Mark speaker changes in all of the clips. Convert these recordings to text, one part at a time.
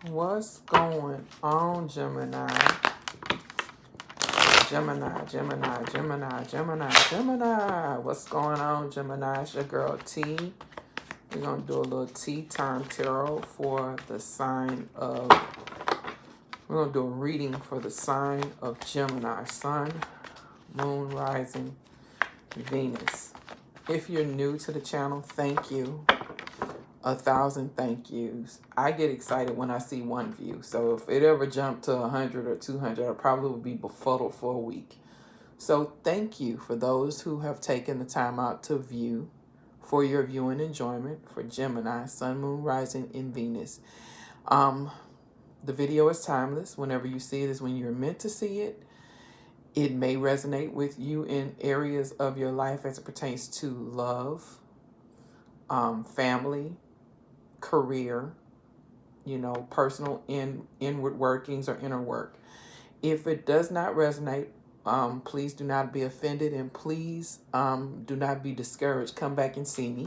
Speaker 1: What's going on, Gemini? Gemini, Gemini, Gemini, Gemini, Gemini. What's going on, Gemini? It's your girl T. We're going to do a little T time tarot for the sign of, we're going to do a reading for the sign of Gemini. Sun, Moon, Rising, Venus. If you're new to the channel, thank you. 1,000 thank yous. I get excited when I see one view. So if it ever jumped to 100 or 200, I probably would be befuddled for a week. So thank you for those who have taken the time out to view, for your viewing enjoyment for Gemini, Sun, Moon, Rising, in Venus. The video is timeless. Whenever you see it is when you're meant to see it. It may resonate with you in areas of your life as it pertains to love, family, career, personal inward workings or inner work. If it does not resonate, please do not be offended, and please do not be discouraged. Come back and see me.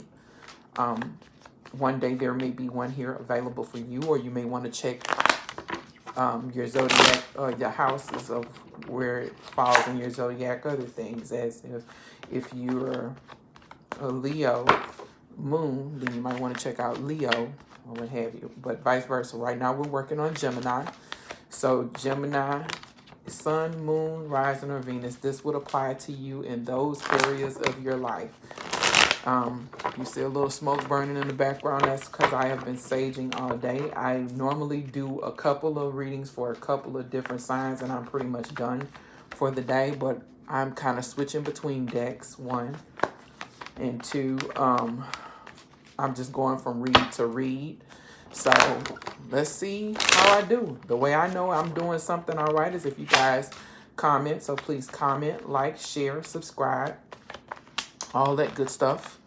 Speaker 1: One day there may be one here available for you, or you may want to check your zodiac or your houses of where it falls in your zodiac. Other things, as if you're a Leo moon, then you might want to check out Leo or what have you, but vice versa. Right now we're working on Gemini. So Gemini, Sun, Moon, Rising, or Venus, this would apply to you in those areas of your life. You see a little smoke burning in the background. That's because I have been saging all day. I normally do a couple of readings for a couple of different signs, and I'm pretty much done for the day, but I'm kind of switching between decks, 1 and 2. I'm just going from read to read. So let's see how I do. The way I know I'm doing something all right is if you guys comment. So please comment, like, share, subscribe, all that good stuff.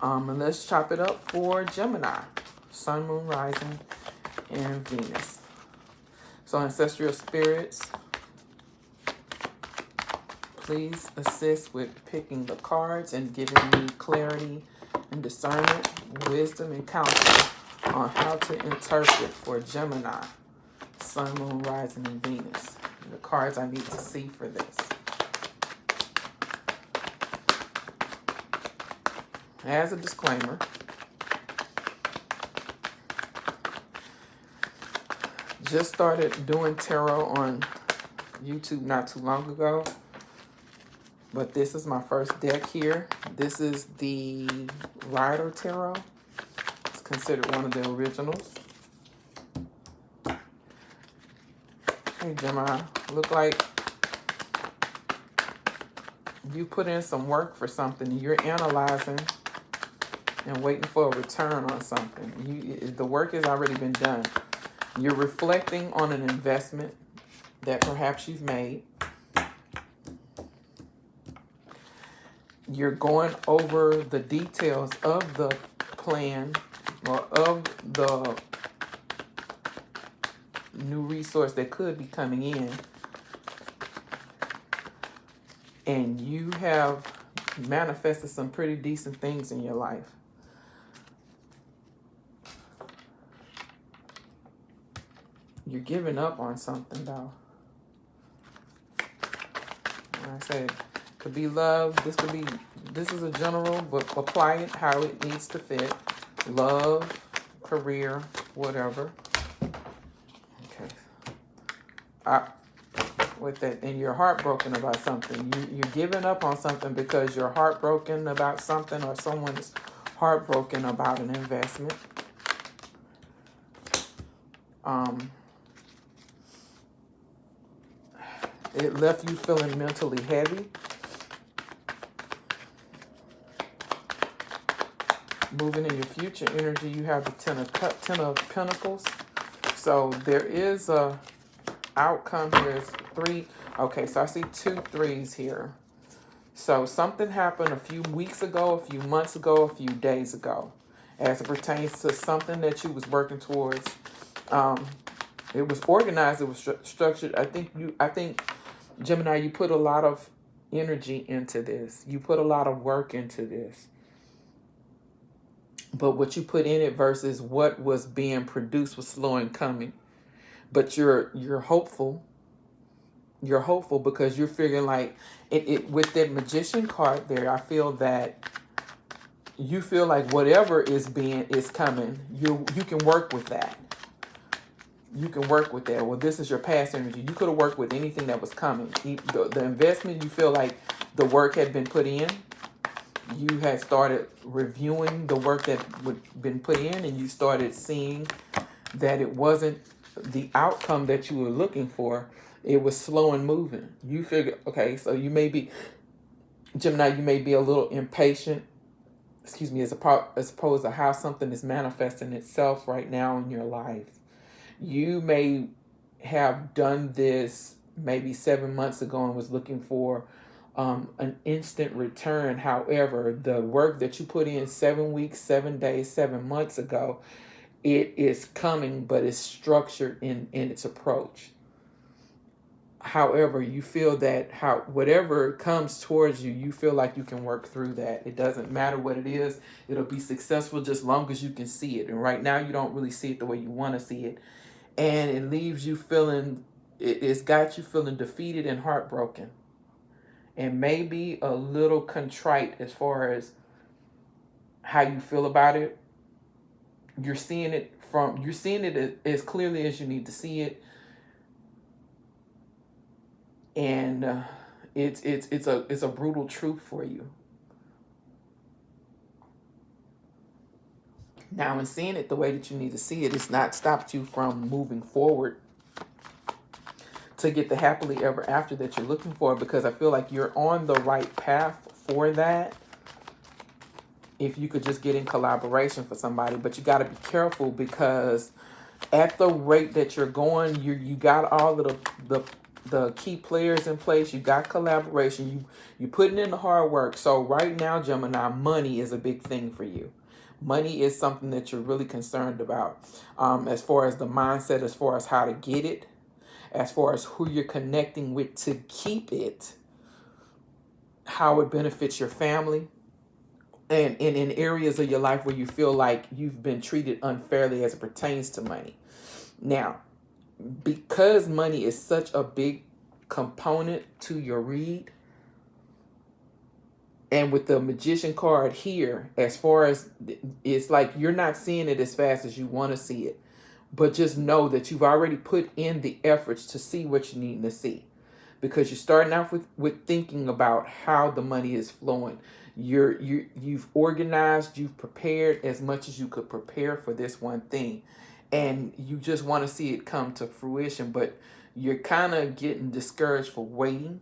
Speaker 1: And let's chop it up for Gemini, Sun, Moon, Rising, and Venus. So ancestral spirits, please assist with picking the cards and giving me clarity and discernment, wisdom, and counsel on how to interpret for Gemini, Sun, Moon, Rising, and Venus. And the cards I need to see for this. As a disclaimer, just started doing tarot on YouTube not too long ago, but this is my first deck here. This is the Rider Tarot. It's considered one of the originals. Hey, Gemini, look like you put in some work for something. You're analyzing and waiting for a return on something. The work has already been done. You're reflecting on an investment that perhaps you've made. You're going over the details of the plan or of the new resource that could be coming in. And you have manifested some pretty decent things in your life. You're giving up on something, though. Like I said, could be love. This is a general, but apply it how it needs to fit. Love, career, whatever. Okay. With that, and you're heartbroken about something. You're giving up on something because you're heartbroken about something, or someone's heartbroken about an investment. It left you feeling mentally heavy. Moving in your future energy, you have the Ten of Pentacles. So there is a outcome here. Is 3. Okay, so I see 2 3s here. So something happened a few weeks ago, a few months ago, a few days ago, as it pertains to something that you was working towards. It was organized. It was structured. I think Gemini, you put a lot of energy into this. You put a lot of work into this. but what you put in it versus what was being produced was slow in coming. But you're hopeful. You're hopeful because you're figuring like it with that magician card there. I feel that you feel like whatever is coming, you can work with that. You can work with that. Well, this is your past energy. You could have worked with anything that was coming. The investment, you feel like the work had been put in. You had started reviewing the work that had been put in, and you started seeing that it wasn't the outcome that you were looking for. It was slow and moving. You figure, okay, so you may be, Gemini, you may be a little impatient, as opposed to how something is manifesting itself right now in your life. You may have done this maybe 7 months ago and was looking for an instant return. However, the work that you put in 7 weeks, 7 days, 7 months ago, it is coming, but it's structured in its approach. However, you feel that whatever comes towards you, you feel like you can work through that. It doesn't matter what it is. It'll be successful just long as you can see it. And right now, you don't really see it the way you want to see it. And it leaves you feeling, it's got you feeling defeated and heartbroken. And maybe a little contrite as far as how you feel about it. You're seeing it as clearly as you need to see it. And it's a brutal truth for you. Now, in seeing it the way that you need to see it, it's not stopped you from moving forward to get the happily ever after that you're looking for, because I feel like you're on the right path for that. If you could just get in collaboration for somebody, but you got to be careful, because at the rate that you're going, you got all of the key players in place. You got collaboration. You putting in the hard work. So right now, Gemini, money is a big thing for you. Money is something that you're really concerned about, as far as the mindset, as far as how to get it, as far as who you're connecting with to keep it, how it benefits your family, and in areas of your life where you feel like you've been treated unfairly as it pertains to money. Now, because money is such a big component to your read, and with the magician card here, as far as it's like you're not seeing it as fast as you want to see it, but just know that you've already put in the efforts to see what you need to see, because you're starting off with thinking about how the money is flowing. You've organized, you've prepared as much as you could prepare for this one thing, and you just want to see it come to fruition, but you're kind of getting discouraged for waiting,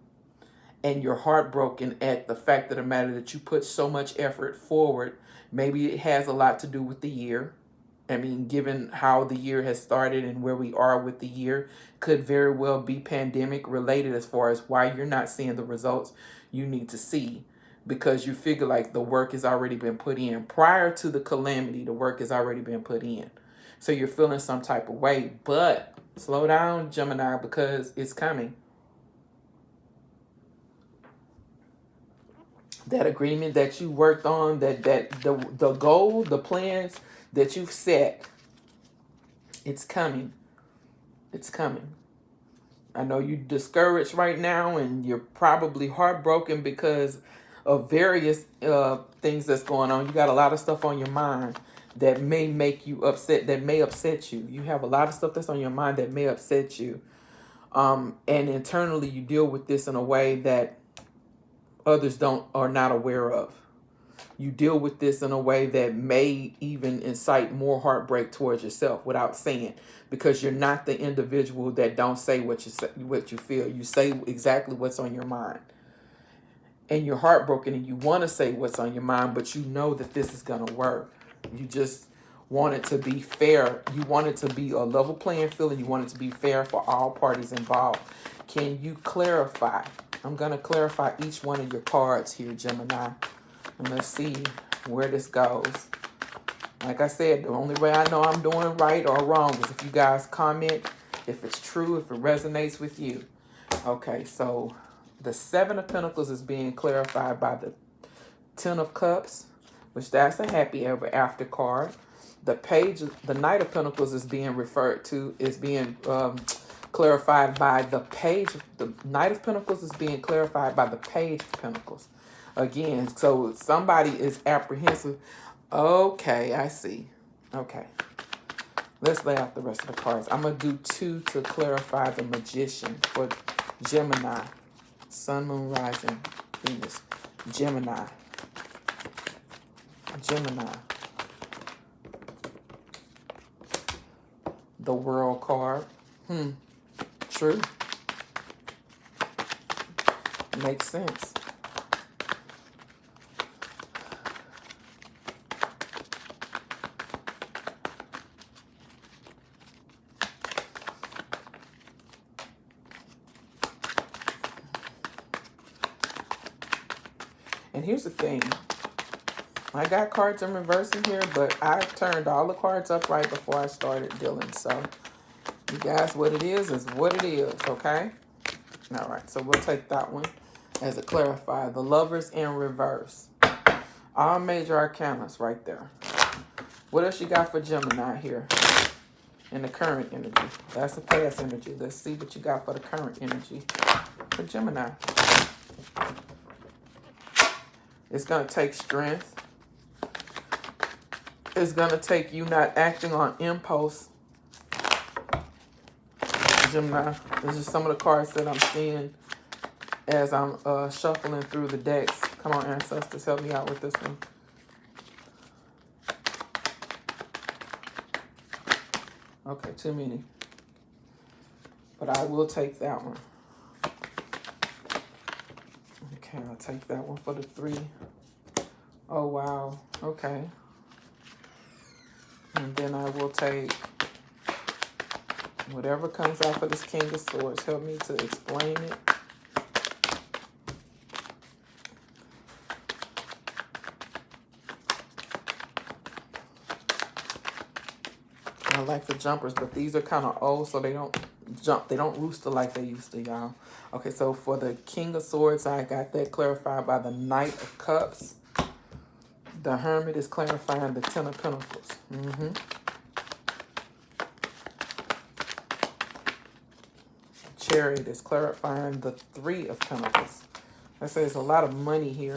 Speaker 1: and you're heartbroken at the fact of the matter that you put so much effort forward. Maybe it has a lot to do with the year. I mean, given how the year has started and where we are with the year, could very well be pandemic related as far as why you're not seeing the results you need to see, because you figure like the work has already been put in. Prior to the calamity, the work has already been put in. So you're feeling some type of way, but slow down, Gemini, because it's coming. That agreement that you worked on, that the goal, the plans that you've set, it's coming. It's coming. I know you're discouraged right now, and you're probably heartbroken because of various things that's going on. You got a lot of stuff on your mind that may make you upset, that may upset you. You have a lot of stuff that's on your mind that may upset you. And internally, you deal with this in a way that others are not aware of. You deal with this in a way that may even incite more heartbreak towards yourself without saying, because you're not the individual that don't say what you feel. You say exactly what's on your mind. And you're heartbroken and you want to say what's on your mind, but you know that this is going to work. You just want it to be fair. You want it to be a level playing field, and you want it to be fair for all parties involved. Can you clarify? I'm going to clarify each one of your cards here, Gemini. And let's see where this goes. Like I said, the only way I know I'm doing right or wrong is if you guys comment, if it's true, if it resonates with you. Okay, so the 7 of Pentacles is being clarified by the 10 of Cups, which that's a happy ever after card. The page, the Knight of Pentacles is being referred to, is being clarified by the page. The Knight of Pentacles is being clarified by the Page of Pentacles. Again, so somebody is apprehensive. Okay, I see. Okay. Let's lay out the rest of the cards. I'm going to do 2 to clarify the Magician for Gemini. Sun, Moon, Rising, Venus. Gemini. Gemini. The World card. True. Makes sense. And here's the thing. I got cards in reverse in here, but I turned all the cards upright before I started dealing. So, you guys, what it is what it is, okay? All right, so we'll take that one as a clarifier. The Lovers in reverse. All major arcanas right there. What else you got for Gemini here in the current energy? That's the past energy. Let's see what you got for the current energy for Gemini. It's going to take strength. It's going to take you not acting on impulse. Gemini, this is some of the cards that I'm seeing as I'm shuffling through the decks. Come on, ancestors, help me out with this one. Okay, too many. But I will take that one. Okay, I'll take that one for the 3. Oh, wow. Okay. And then I will take whatever comes out for this King of Swords. Help me to explain it. I like the jumpers, but these are kind of old, so they don't jump. They don't rooster like they used to, y'all. Okay, so for the King of Swords, I got that clarified by the Knight of Cups. The Hermit is clarifying the Ten of Pentacles. Chariot is clarifying the 3 of Pentacles. I say there's a lot of money here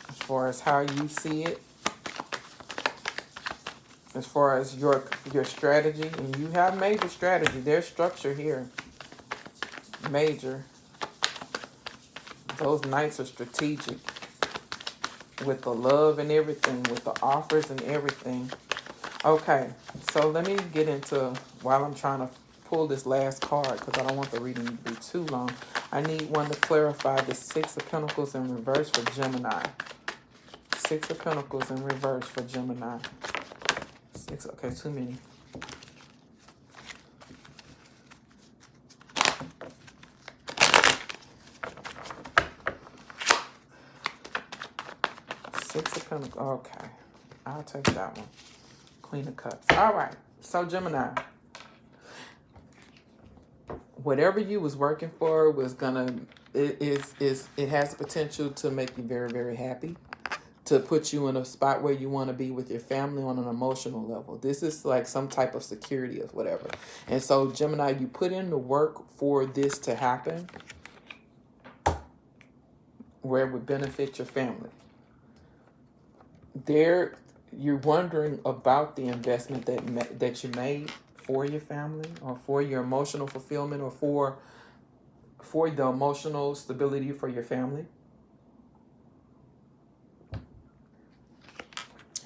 Speaker 1: as far as how you see it, as far as your strategy. And you have major strategy. There's structure here. Major. Those Knights are strategic with the love and everything, with the offers and everything. Okay, so let me get into, while I'm trying to pull this last card, because I don't want the reading to be too long, I need one to clarify the 6 of Pentacles in reverse for Gemini. 6 of Pentacles in reverse for Gemini. 6, okay, too many. Six of Pentacles. Okay, I'll take that one. Queen of Cups. All right. So Gemini, whatever you was working for was gonna it has the potential to make you very, very happy, to put you in a spot where you want to be with your family on an emotional level. This is like some type of security of whatever. And so Gemini, you put in the work for this to happen where it would benefit your family. There, you're wondering about the investment that you made for your family, or for your emotional fulfillment, or for the emotional stability for your family.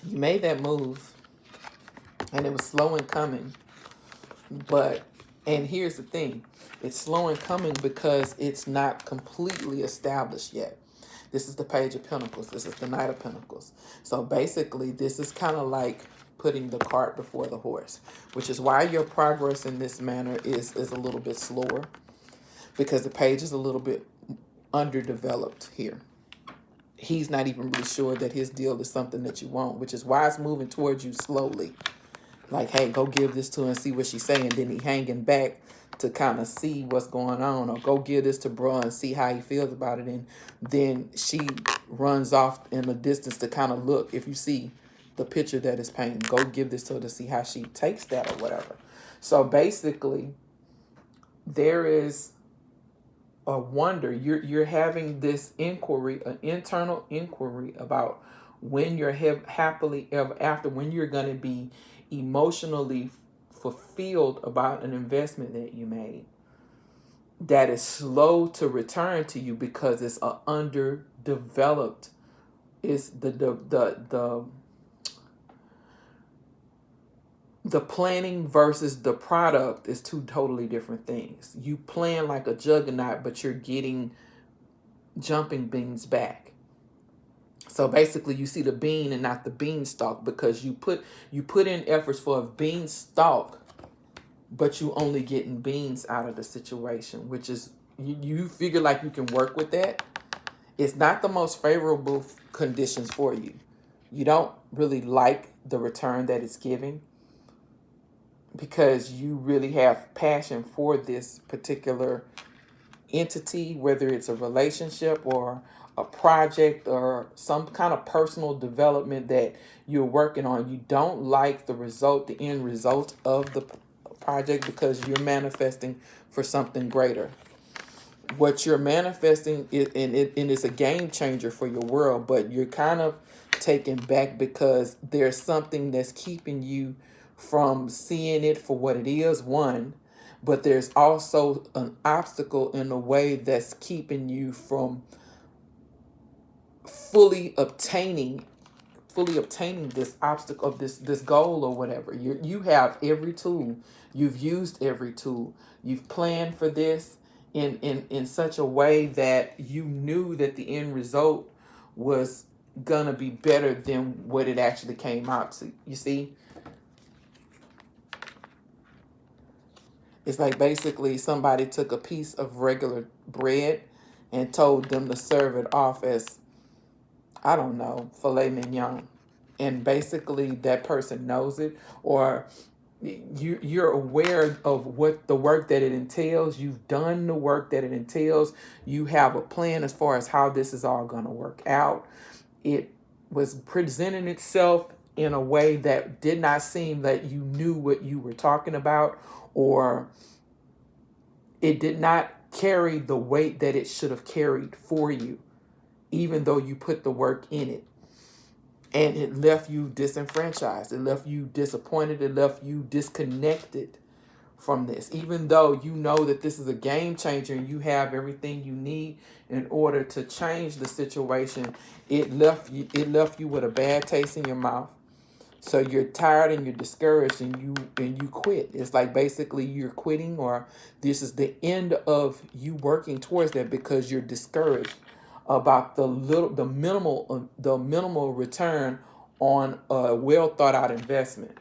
Speaker 1: You made that move, and it was slow in coming. And here's the thing, it's slow in coming because it's not completely established yet. This is the Page of Pentacles. This is the Knight of Pentacles. So basically, this is kind of like putting the cart before the horse, which is why your progress in this manner is a little bit slower, because the page is a little bit underdeveloped here. He's not even really sure that his deal is something that you want, which is why it's moving towards you slowly. Like, hey, go give this to her and see what she's saying. Then he hanging back to kind of see what's going on, or go give this to bro and see how he feels about it. And then she runs off in the distance to kind of look. If you see the picture that is painted, go give this to her to see how she takes that or whatever. So basically, there is a wonder. You're having this inquiry, an internal inquiry about when you're happily ever after, when you're going to be emotionally fulfilled about an investment that you made, that is slow to return to you because it's a underdeveloped. It's the planning versus the product is two totally different things. You plan like a juggernaut, but you're getting jumping beans back. So basically, you see the bean and not the beanstalk, because you put in efforts for a beanstalk, but you only getting beans out of the situation, which is you figure like you can work with that. It's not the most favorable conditions for you. You don't really like the return that it's giving, because you really have passion for this particular entity, whether it's a relationship or a project or some kind of personal development that you're working on. You don't like the result, the end result of the project, because you're manifesting for something greater. What you're manifesting is, and it's a game changer for your world, but you're kind of taken back because there's something that's keeping you from seeing it for what it is, one, but there's also an obstacle in a way that's keeping you from fully obtaining this obstacle of this goal or whatever. You have every tool. You've used every tool. You've planned for this in such a way that you knew that the end result was gonna be better than what it actually came out to. You see? It's like basically somebody took a piece of regular bread and told them to serve it off as, I don't know, filet mignon. And basically that person knows it, or you're aware of what the work that it entails. You've done the work that it entails. You have a plan as far as how this is all going to work out. It was presenting itself in a way that did not seem that you knew what you were talking about, or it did not carry the weight that it should have carried for you, even though you put the work in it. And it left you disenfranchised. It left you disappointed. It left you disconnected from this. Even though you know that this is a game changer and you have everything you need in order to change the situation, it left you with a bad taste in your mouth. So you're tired and you're discouraged, and you quit. It's like basically you're quitting, or this is the end of you working towards that because you're discouraged about the minimal return on a well thought out investment,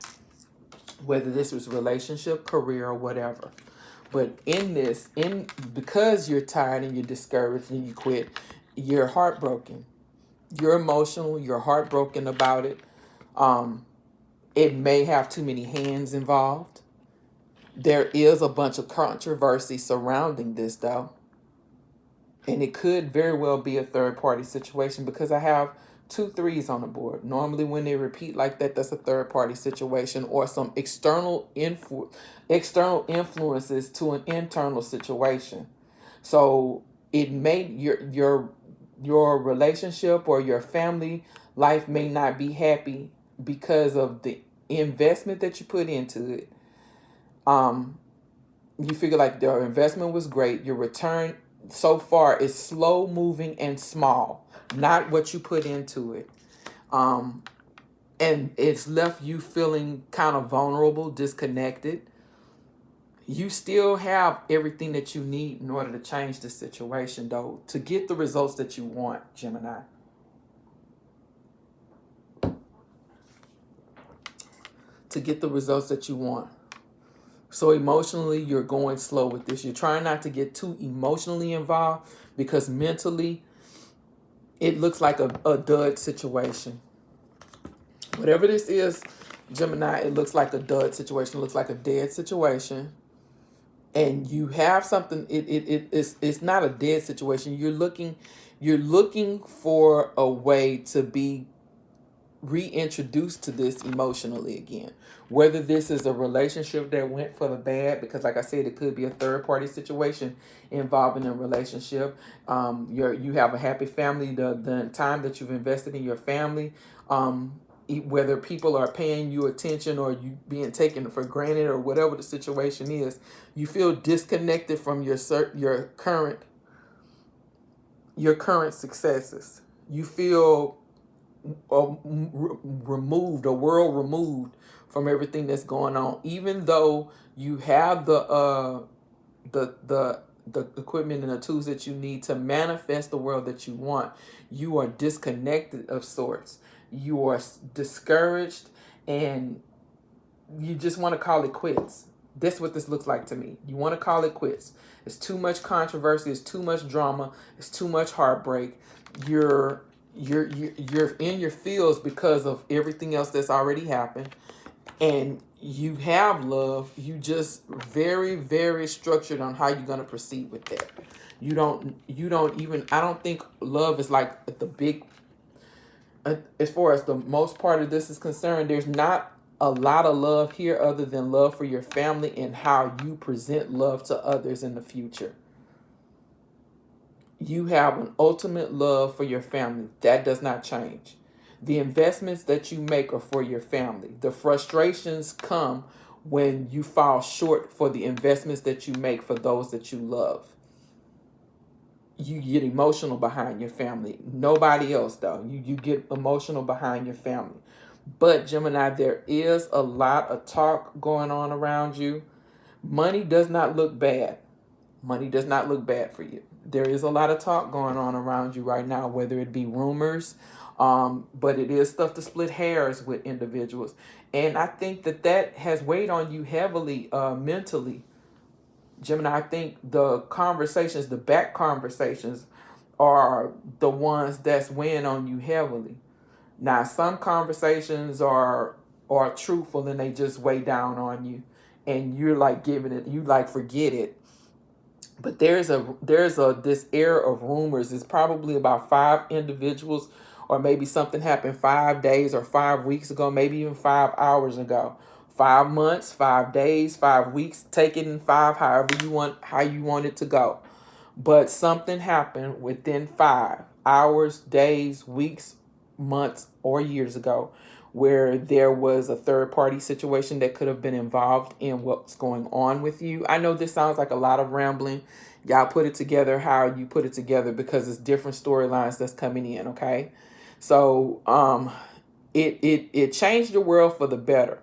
Speaker 1: whether this was relationship, career, or whatever. But because you're tired and you're discouraged and you quit, you're heartbroken. You're emotional. You're heartbroken about it. It may have too many hands involved. There is a bunch of controversy surrounding this, though. And it could very well be a third-party situation, because I have 2 3s on the board. Normally, when they repeat like that, that's a third-party situation, or some external influences to an internal situation. So it may your relationship or your family life may not be happy because of the investment that you put into it. You figure like the investment was great. Your return so far is slow moving and small, not what you put into it. And it's left you feeling kind of vulnerable, disconnected. You still have everything that you need in order to change the situation, though, to get the results that you want, Gemini. To get the results that you want. So emotionally, you're going slow with this. You're trying not to get too emotionally involved, because mentally, it looks like a dud situation. Whatever this is, Gemini, it looks like a dud situation, it looks like a dead situation. And you have something, it's not a dead situation. You're looking for a way to be reintroduced to this emotionally again. Whether this is a relationship that went for the bad, because like I said, it could be a third party situation involving a relationship. You have a happy family, the time that you've invested in your family, whether people are paying you attention or you being taken for granted or whatever the situation is, you feel disconnected from your current successes. You feel removed, a world removed from everything that's going on. Even though you have the equipment and the tools that you need to manifest the world that you want, you are disconnected of sorts. You are discouraged, and you just want to call it quits. That's what this looks like to me. You want to call it quits. It's too much controversy. It's too much drama. It's too much heartbreak. You're in your feels because of everything else that's already happened, and you have love. You just very, very structured on how you're going to proceed with that. You don't even, I don't think love is like the big, as far as the most part of this is concerned, there's not a lot of love here other than love for your family and how you present love to others in the future. You have an ultimate love for your family. That does not change. The investments that you make are for your family. The frustrations come when you fall short for the investments that you make for those that you love. You get emotional behind your family. Nobody else, though. You get emotional behind your family. But Gemini, there is a lot of talk going on around you. Money does not look bad. Money does not look bad for you. There is a lot of talk going on around you right now, whether it be rumors, but it is stuff to split hairs with individuals. And I think that has weighed on you heavily mentally. Gemini, I think the conversations, the back conversations, are the ones that's weighing on you heavily. Now, some conversations are truthful and they just weigh down on you, and you're like giving it, you like forget it. But there's this air of rumors. It's probably about 5 individuals, or maybe something happened 5 days or 5 weeks ago, maybe even 5 hours ago. 5 months, 5 days, 5 weeks, take it in five, how you want it to go. But something happened within 5 hours, days, weeks, months, or years ago where there was a third party situation that could have been involved in what's going on with you. I know this sounds like a lot of rambling. Y'all put it together how you put it together, because it's different storylines that's coming in, okay? So it changed the world for the better.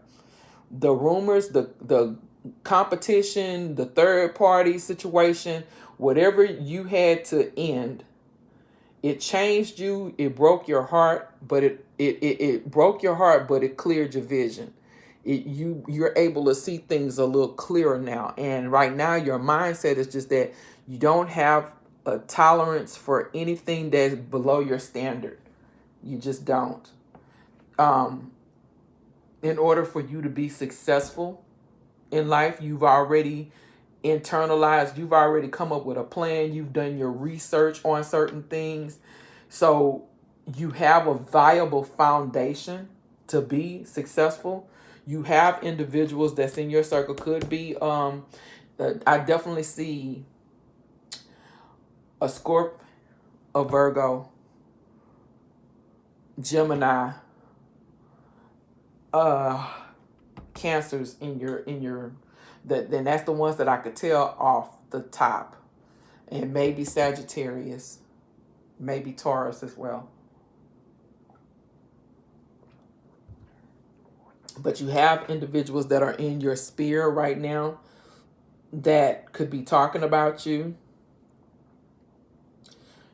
Speaker 1: The rumors, the competition, the third party situation, whatever you had to end, it changed you. It broke your heart, but it broke your heart, but it cleared your vision. You're able to see things a little clearer now. And right now, your mindset is just that you don't have a tolerance for anything that's below your standard. You just don't. In order for you to be successful in life, you've already internalized, you've already come up with a plan, you've done your research on certain things. So you have a viable foundation to be successful. You have individuals that's in your circle. Could be, I definitely see a Scorpio, a Virgo, Gemini, Cancers in your then that's the ones that I could tell off the top. And maybe Sagittarius, maybe Taurus as well. But you have individuals that are in your sphere right now that could be talking about you.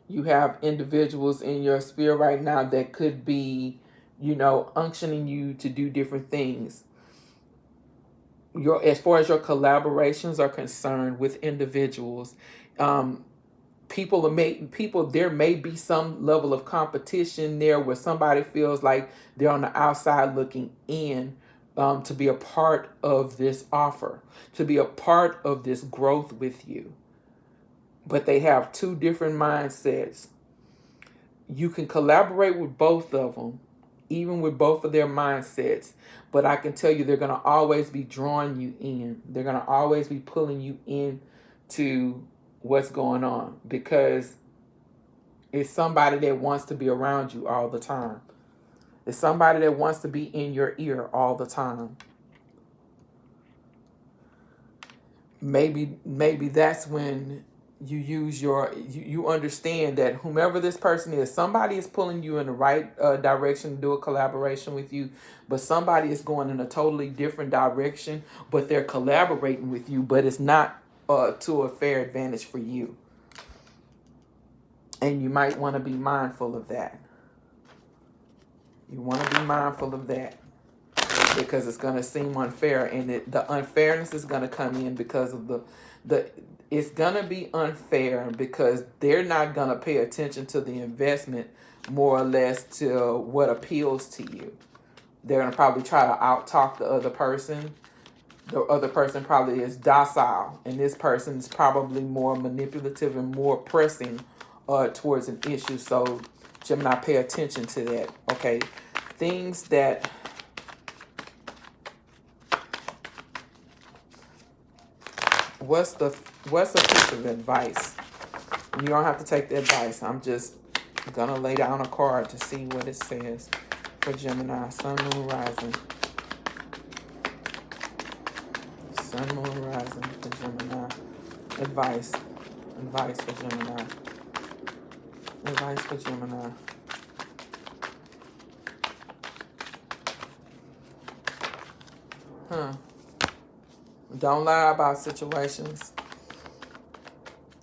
Speaker 1: You have individuals in your sphere right now that could be, unctioning you to do different things. As far as your collaborations are concerned with individuals, there may be some level of competition there where somebody feels like they're on the outside looking in, to be a part of this offer, to be a part of this growth with you. But they have two different mindsets. You can collaborate with both of them, even with both of their mindsets. But I can tell you, they're going to always be drawing you in. They're going to always be pulling you in to what's going on, because it's somebody that wants to be around you all the time. It's somebody that wants to be in your ear all the time. Maybe that's when you understand that whomever this person is, somebody is pulling you in the right direction to do a collaboration with you, but somebody is going in a totally different direction, but they're collaborating with you, but it's not to a fair advantage for you. And you might want to be mindful of that. You want to be mindful of that, because it's going to seem unfair, and the unfairness is going to come in because of the it's going to be unfair because they're not going to pay attention to the investment, more or less to what appeals to you. They're going to probably try to out-talk the other person. The other person probably is docile, and this person is probably more manipulative and more pressing towards an issue. So Gemini, pay attention to that. Okay, things that what's a piece of advice? You don't have to take the advice. I'm just gonna lay down a card to see what it says for Gemini. Sun, moon, rising. Sun, moon, rising for Gemini. Advice for Gemini. Advice for Gemini. Don't lie about situations,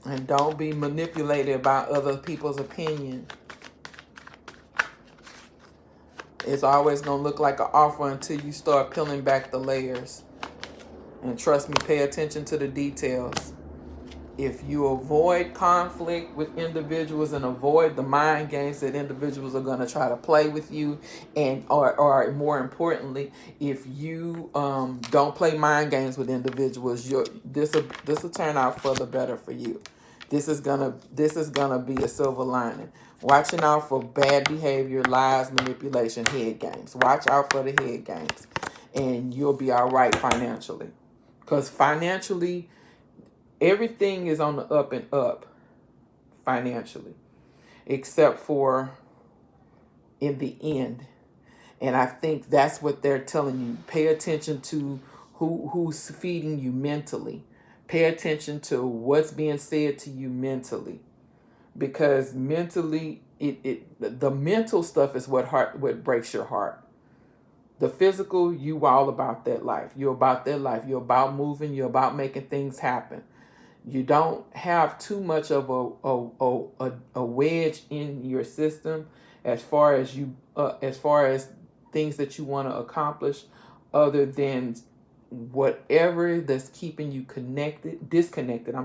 Speaker 1: and don't be manipulated by other people's opinion. It's always going to look like an offer until you start peeling back the layers. And trust me, pay attention to the details. If you avoid conflict with individuals and avoid the mind games that individuals are going to try to play with you, and or more importantly, if you don't play mind games with individuals, this will turn out for the better for you. This is gonna be a silver lining. Watching out for bad behavior, lies, manipulation, head games. Watch out for the head games, and you'll be all right financially. Because financially, everything is on the up and up financially, except for in the end. And I think that's what they're telling you. Pay attention to who's feeding you mentally. Pay attention to what's being said to you mentally. Because mentally, the mental stuff is what breaks your heart. The physical, you all about that life. You're about that life. You're about moving. You're about making things happen. You don't have too much of a wedge in your system as far as things that you want to accomplish, other than whatever that's keeping you disconnected.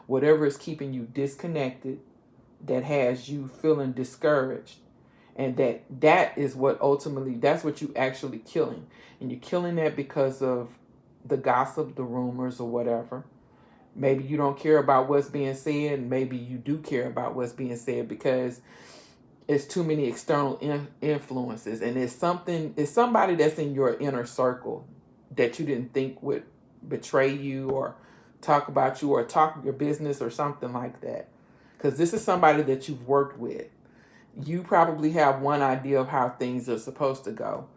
Speaker 1: Whatever is keeping you disconnected, that has you feeling discouraged. And that is what ultimately, that's what you actually killing. And you're killing that because of the gossip, the rumors, or whatever. Maybe you don't care about what's being said. Maybe you do care about what's being said because it's too many external influences. And it's somebody that's in your inner circle that you didn't think would betray you or talk about you or talk your business or something like that. Because this is somebody that you've worked with. You probably have one idea of how things are supposed to go.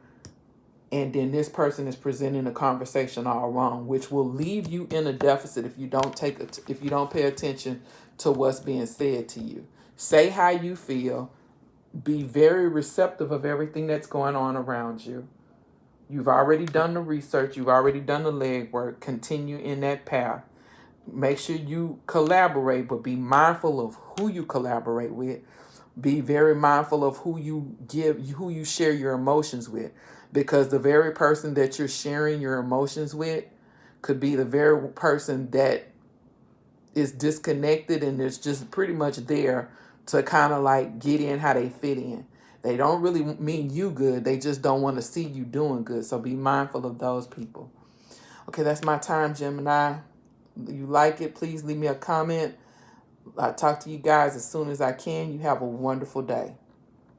Speaker 1: And then this person is presenting a conversation all wrong, which will leave you in a deficit if you don't pay attention to what's being said to you. Say how you feel. Be very receptive of everything that's going on around you. You've already done the research. You've already done the legwork. Continue in that path. Make sure you collaborate, but be mindful of who you collaborate with. Be very mindful of who you share your emotions with, because the very person that you're sharing your emotions with could be the very person that is disconnected and is just pretty much there to kind of like get in how they fit in. They don't really mean you good. They just don't want to see you doing good. So be mindful of those people. Okay, that's my time, Gemini. You like it, please leave me a comment. I'll talk to you guys as soon as I can. You have a wonderful day.